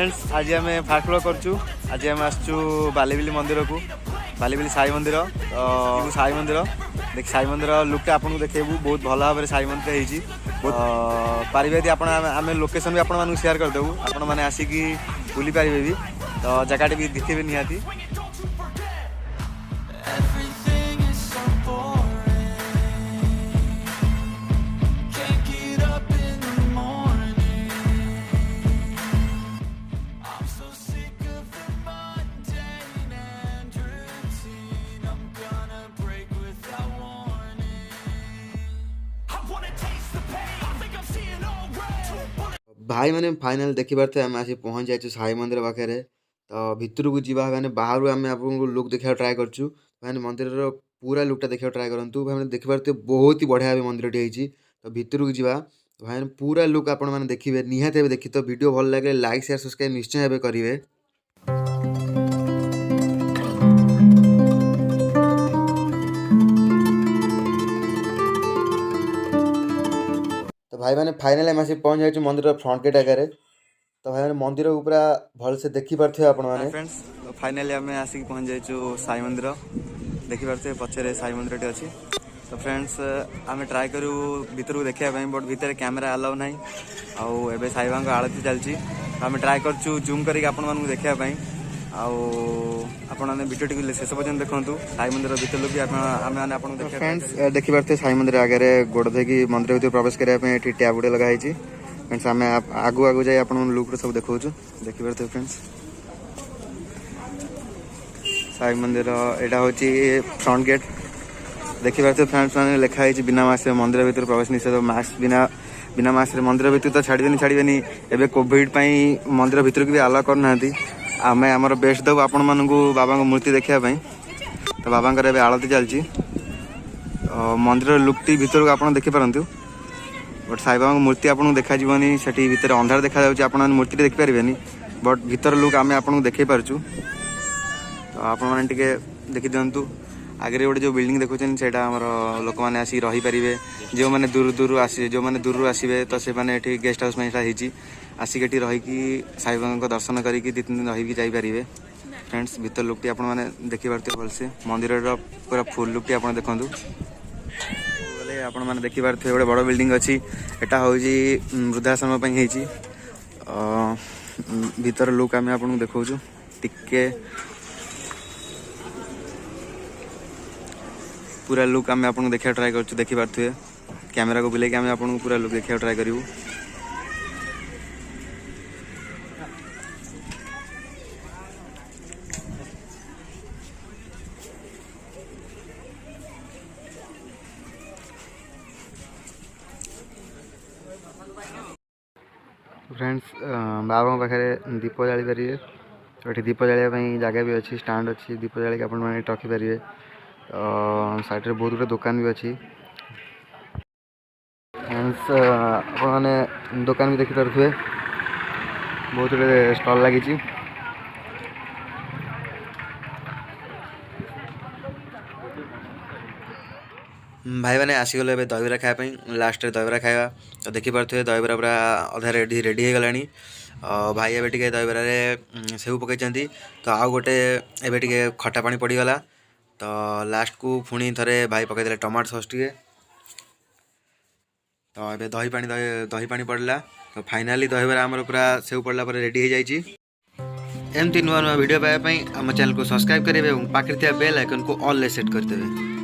Friends आज आम fast blog करूँ। आज आम आसचु बालीबिली मंदिर को, बालीबिली साई मंदिर। तो साई मंदिर देख, साई मंदिर लुकटा आपको देखू बहुत भल भाव में साई मंदिर पारे यदि आम लोकेशन भी आपण शेयर करदेबू, आपण मैंने आसिकी बुली पारे भी। तो जगह भी देखिए निहाती। भाई मैंने फाइनल देखी पारे आम आसी पहुँच जाइए साई मंदिर पाखे। तो भितर को जीवा मैंने बाहर आम आपको लुक देखा ट्राए करूँ। मैंने मंदिर पूरा लुकटा देखा ट्राए करूँ। भाई देखी पारे बहुत ही बढ़िया मंदिर टी। तो भितर को जीवा भाई पूरा लुक आप देखिए निहाती देखी। तो वीडियो भल लगे लाइक शेयर सब्सक्राइब निश्चय करेंगे। तो भाई मैंने फाइनल आम आसिक पहुँच जाइए मंदिर फ्रंट गेट आगे। तो भाई मंदिर को पूरा भल से देखी पारे आपण मैंने। फ्रेंड्स फाइनली आम आसिक पहुँच जाइए साई मंदिर। देखी पारे पछरे साई मंदिर टी अच्छी। तो फ्रेंड्स आम ट्राए करूँ भीतर को देखापी, बट भीतर कैमेरा अलाउ ना। आउ साई बाबा आरती चलती। आम ट्राए करूँ जूम करके आपण देखापी। आपने वीडियो टी शेष पर्यटन देखूँ। साई मंदिर भीतर लोग भी आम फ्रेंड्स देखी पारे साई मंदिर आगे गोड़ धोकी मंदिर भर प्रवेश करने टैब गुटे लगाई। फ्रेंड्स आम आगु आगु जाए आप लुक सब देखा देखी पारे। फ्रेंड्स साई मंदिर यहाँ हूँ फ्रंट गेट। देखी पारे फ्रेंड्स मैंने लिखाई बिना मास्क मंदिर भर प्रवेश निषेध। मास्क बिना मास्क मंदिर भर तो छाड़बे एवं कोविड मंदिर भर भी आलाउ करना। आम आमर बेस्ट देव आपण मानू बाबा मूर्ति देखापी। तो बाबा आरती चलती। मंदिर लुकटी भीतर को आप देखिपारु, बट साई बाबा मूर्ति आपको देखा से भीतर अंधार देखा आप मूर्ति देखिपारे। बट भीतर लुक आम आपको देखे पार्चु। तो आपने देखी दिंतु आगे गोटे जो बिल्डिंग देखुं से लोक मैंने आसिक रहीपर। जो मैंने दूर दूर आसे, जो मैंने दूर आसवे तो से मैंने गेस्ट हाउस में आसिक रहीकि साई बाबा दर्शन करके 2-3 दिन रही जापरें। फ्रेंड्स भीतर लुकटी आप देखिपारे भलसे मंदिर पूरा फुल लुकटी आप देखूँ। आप देखिपारे गोटे बड़ बिल्डिंग अच्छी। यहाँ हूँ वृद्धाश्रम भीतर लुक आम आपको देखा टिके पूरा लुक आम आपको देखा ट्राए कर देखिपारे। कैमेरा को बुले आम आपको पूरा लुक देखा ट्राए करूँ। फ्रेंड्स बाबा पाखे दीप जाली पारे। ये दीप जालिया जगह भी अच्छी, स्टैंड अच्छी। दीप जालिक आप रखिपारे। साइड में बहुत गुड दुकान भी अच्छी। फ्रेंड्स आपने दुकान भी देखिपारे बहुत गुड स्टल लगी। भाई मैंने आसीगले दहीबरा खायापी। लास्ट दहीबरा खाया। तो देखिपारे दहीबरा पूरा अधा रेडी हो गला। भाई एवं टे दहीबरा सेव पकई। तो आउ गोटे एवं टे खटा पानी पड़गला। तो लास्ट को पुणी थे भाई पकईदे टमाटो सॉस टे। तो ये दही पानी पड़ला। तो फाइनाली दहीबरा आमर पूरा सेव पड़ला रेडी हो जाए। एमती नुआ नुआ वीडियो पाइबापी आम चैनल को सब्सक्राइब करेंगे और पाखे बेल आइकन को ऑल सेट करदेवे।